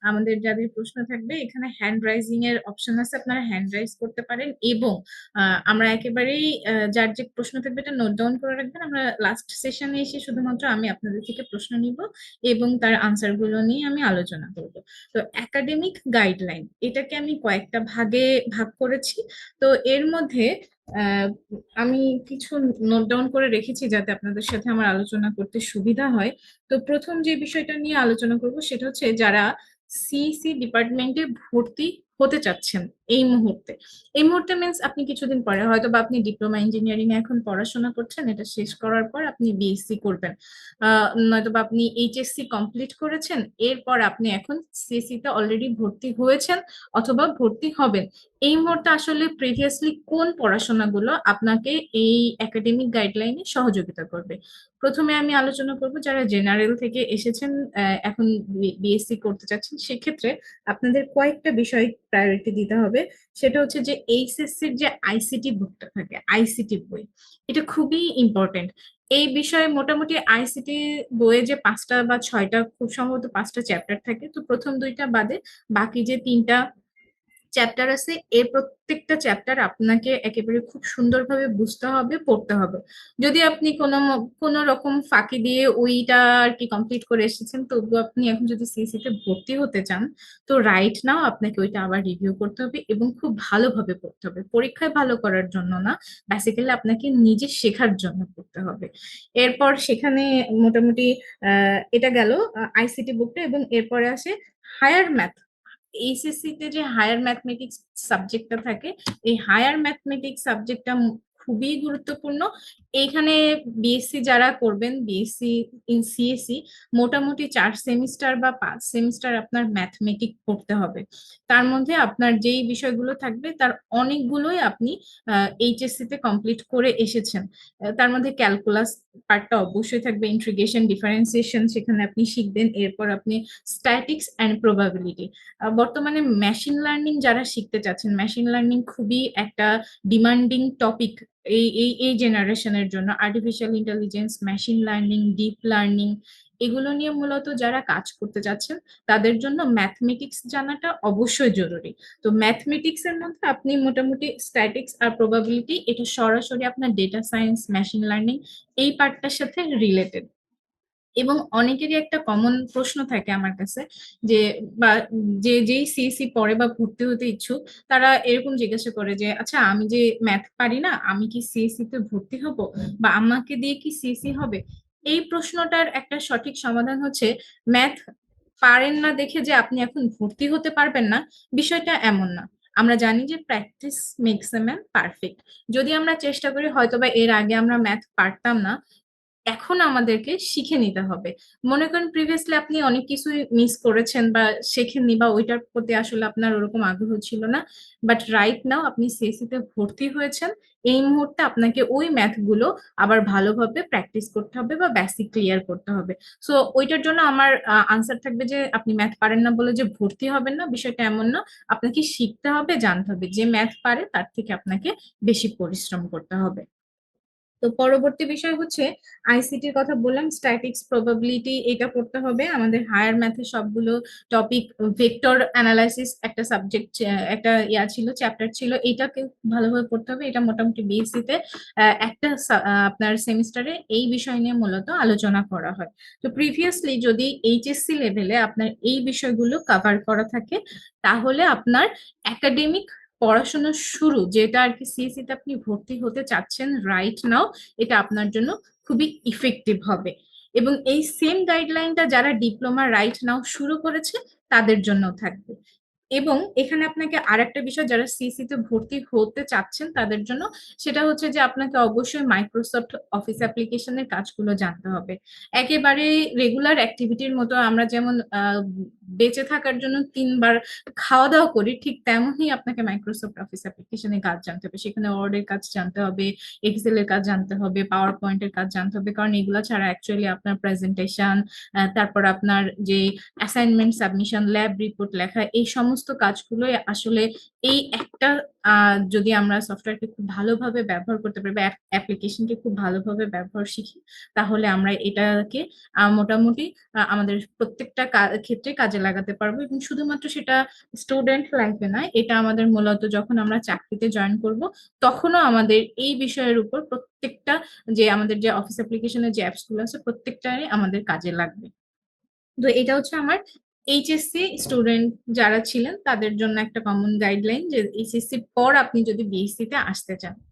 আমাদের যাদের প্রশ্ন থাকবে এখানে হ্যান্ড রাইজিং এর অপশন আছে, আপনারা হ্যান্ড রাইজ করতে পারেন। এবং আমরা একেবারেই যার যে প্রশ্ন থাকবে এটা নোট ডাউন করে রাখবেন। আমরা লাস্ট সেশনে এসে শুধুমাত্র আমি আপনাদের থেকে প্রশ্ন নিব এবং তার আনসার গুলো নিয়ে আমি আলোচনা করব। তো একাডেমিক গাইডলাইন এটাকে আমি কয়েকটা ভাগে ভাগ করেছি। তো এর মধ্যে আহ, আমি কিছু নোট ডাউন করে রেখেছি যাতে আপনাদের সাথে আমার আলোচনা করতে সুবিধা হয়। তো প্রথম যে বিষয়টা নিয়ে আলোচনা করব সেটা হচ্ছে যারা সিইসি ডিপার্টমেন্টে ভর্তি হতে চাচ্ছেন এই মুহূর্তে। এই মুহূর্তে মিন্স আপনি কিছুদিন পরে হয়তো বা আপনি ডিপ্লোমা ইঞ্জিনিয়ারিং এ এখন পড়াশোনা করছেন, এটা শেষ করার পর আপনি বিএসসি করবেন, নয়তো বা আপনি এইচএসসি কমপ্লিট করেছেন, এরপর আপনি এখন সিএসসি তে অলরেডি ভর্তি হয়েছেন অথবা ভর্তি হবেন। এই মুহূর্তে আসলে প্রিভিয়াসলি কোন পড়াশোনাগুলো আপনাকে এই একাডেমিক গাইডলাইনে সহযোগিতা করবে। প্রথমে আমি আলোচনা করব যারা জেনারেল থেকে এসেছেন, এখন বিএসসি করতে চাচ্ছেন, সেক্ষেত্রে আপনাদের কয়েকটা বিষয় প্রায়োরিটি দিতে হবে। সেটা হচ্ছে যে এইচএসসির যে আইসিটি বুকটা থাকে, আইসিটি বই, এটা খুবই ইম্পর্টেন্ট। এই বিষয়ে মোটামুটি আইসিটি বইয়ে যে 5টা বা 6টা, খুব সম্ভবত 5টা চ্যাপ্টার থাকে, তো প্রথম 2টা বাদে বাকি যে 3টা চ্যাপ্টার আছে, এর প্রত্যেকটা চ্যাপ্টার আপনাকে একেবারে খুব সুন্দরভাবে বুঝতে হবে, পড়তে হবে। যদি আপনি কোনো রকম ফাঁকি দিয়ে ওইটা আর কি কমপ্লিট করে এসেছেন, তবুও আপনি এখন যদি সিএসসি তে ভর্তি হতে চান, তো রাইট নাও আপনাকে ওইটা আবার রিভিউ করতে হবে এবং খুব ভালোভাবে পড়তে হবে। পরীক্ষায় ভালো করার জন্য না, বেসিক্যালি আপনাকে নিজে শেখার জন্য পড়তে হবে। এরপর সেখানে মোটামুটি এটা গেল আইসিটি বুকটা, এবং এরপরে আসে হায়ার ম্যাথ। এইচএসসি তে যে হায়ার ম্যাথমেটিক্স সাবজেক্টটা থাকে, এই হায়ার ম্যাথমেটিক্স সাবজেক্টটা খুবই গুরুত্বপূর্ণ। এইখানে বিএসসি যারা করবেন, বিএসসি ইন সিএসসি, মোটামুটি 4 সেমিস্টার বা 5 সেমিস্টার আপনার ম্যাথমেটিক পড়তে হবে। তার মধ্যে আপনার যেই বিষয়গুলো থাকবে তার অনেকগুলোই আপনি এইচএসসি তে কমপ্লিট করে এসেছেন। তার মধ্যে ক্যালকুলাস পার্টটা অবশ্যই থাকবে, ইন্টিগ্রেশন, ডিফারেন্সিয়েশন সেখানে আপনি শিখবেন। এরপর আপনি স্ট্যাটিক্স অ্যান্ড প্রবাবিলিটি। বর্তমানে মেশিন লার্নিং যারা শিখতে চাচ্ছেন, মেশিন লার্নিং খুবই একটা ডিমান্ডিং টপিক এই জেনারেশনের জন্য। Artificial intelligence, machine learning, deep learning, এগুলো নিয়ে মূলত যারা কাজ করতে যাচ্ছেন তাদের জন্য ম্যাথমেটিক্স জানাটা অবশ্যই জরুরি। তো ম্যাথমেটিক্স এর মধ্যে আপনি মোটামুটি স্ট্যাটিক্স আর প্রবাবিলিটি, এটা সরাসরি আপনার ডেটা সায়েন্স, মেশিন লার্নিং এই পার্টটার সাথে রিলেটেড। এবং অনেকেরই একটা কমন প্রশ্ন থাকে আমার কাছে, যে বা যেই সিএসসি পড়ে বা ভর্তি হতে ইচ্ছুক, তারা এরকম জিজ্ঞাসা করে যে আচ্ছা আমি যে ম্যাথ পারি না, আমি কি সিএসসি তে ভর্তি হব, বা আমাকে দিয়ে কি সিএসসি হবে? এই প্রশ্নটার একটা সঠিক সমাধান হচ্ছে, ম্যাথ পারেন না দেখে যে আপনি এখন ভর্তি হতে পারবেন না, বিষয়টা এমন না। আমরা জানি যে practice makes a man perfect. যদি আমরা চেষ্টা করি, হয়তোবা এর আগে আমরা ম্যাথ পারতাম না, এখন আমাদেরকে শিখে নিতে হবে। মনে করেন প্রিভিয়াসলি আপনি অনেক কিছুই মিস করেছেন বা শেখেননি, বা ওইটার প্রতি আসলে আপনার ওরকম আগ্রহ ছিল না, বাট রাইট নাও আপনি সিএসসি তে ভর্তি হয়েছেন, এই মুহূর্তে আপনাকে ওই ম্যাথ গুলো আবার ভালোভাবে প্র্যাকটিস করতে হবে বা বেসিক ক্লিয়ার করতে হবে। সো ওইটার জন্য আমার আনসার থাকবে যে আপনি ম্যাথ পারেন না বলে যে ভর্তি হবেন না, বিষয়টা এমন না। আপনাকে শিখতে হবে, জানতে হবে, যে ম্যাথ পারে তার থেকে আপনাকে বেশি পরিশ্রম করতে হবে। তো পরবর্তী বিষয় হচ্ছে আইসিটির কথা বললাম, স্ট্যাটিক্স, প্রবাবিলিটি, এটা পড়তে হবে। আমাদের হায়ার ম্যাথের সবগুলো টপিক, ভেক্টর অ্যানালাইসিস একটা সাবজেক্ট, একটা ছিল, চ্যাপ্টার ছিল, এটাকে ভালোভাবে পড়তে হবে। এটা মোটামুটি বিএসসি তে একটা আপনার সেমিস্টারে এই বিষয় নিয়ে মূলত আলোচনা করা হয়। তো প্রিভিয়াসলি যদি এইচএসসি লেভেলে আপনার এই বিষয়গুলো কভার করা থাকে, তাহলে আপনার একাডেমিক পড়াশোনার শুরু, যেটা আর কি সিএসসি তে আপনি ভর্তি হতে চাচ্ছেন রাইট নাও, এটা আপনার জন্য খুবই ইফেক্টিভ হবে। এবং এই সেম গাইডলাইনটা যারা ডিপ্লোমা রাইট নাও শুরু করেছে তাদের জন্য থাকবে। এবং এখানে আপনাকে আরেকটা বিষয়, যারা সিএসসি তে ভর্তি হতে চাচ্ছেন তাদের জন্য, সেটা হচ্ছে যে আপনাকে অবশ্যই মাইক্রোসফট অফিস অ্যাপ্লিকেশনের কাজগুলো জানতে হবে। একেবারে রেগুলার অ্যাক্টিভিটির মতো আমরা যেমন বেঁচে থাকার জন্য 3 বার খাওয়া দাওয়া করি, ঠিক তেমনই আপনাকে মাইক্রোসফট অফিস অ্যাপ্লিকেশনের কাজ জানতে হবে। সেখানে ওয়ার্ডের কাজ জানতে হবে, এক্সেল এর কাজ জানতে হবে, পাওয়ার পয়েন্টের কাজ জানতে হবে, কারণ এগুলো ছাড়া অ্যাকচুয়ালি আপনার প্রেজেন্টেশন, তারপর আপনার যে অ্যাসাইনমেন্ট সাবমিশন, ল্যাব রিপোর্ট লেখা, এই সমস্ত সমস্ত কাজগুলোই আসলে এই একটা যদি আমরা সফটওয়্যারকে খুব ভালোভাবে ব্যবহার করতে পারি বা অ্যাপ্লিকেশনকে খুব ভালোভাবে ব্যবহার শিখি, তাহলে আমরা এটাকে মোটামুটি আমাদের প্রত্যেকটা ক্ষেত্রে কাজে লাগাতে পারবো এবং শুধুমাত্র সেটা স্টুডেন্ট লাইফে নয়, এটা আমাদের মূলত যখন আমরা চাকরিতে জয়েন করব, তখনও আমাদের এই বিষয়ের উপর প্রত্যেকটা যে আমাদের যে অফিস অ্যাপ্লিকেশনের যে অ্যাপস গুলো আছে প্রত্যেকটাই আমাদের কাজে লাগবে। তো এটা হচ্ছে আমার এইচএসসি স্টুডেন্ট যারা ছিলেন তাদের জন্য একটা কমন গাইডলাইন যে এইচএসসি পর আপনি যদি বিএসসি তে আসতে চান।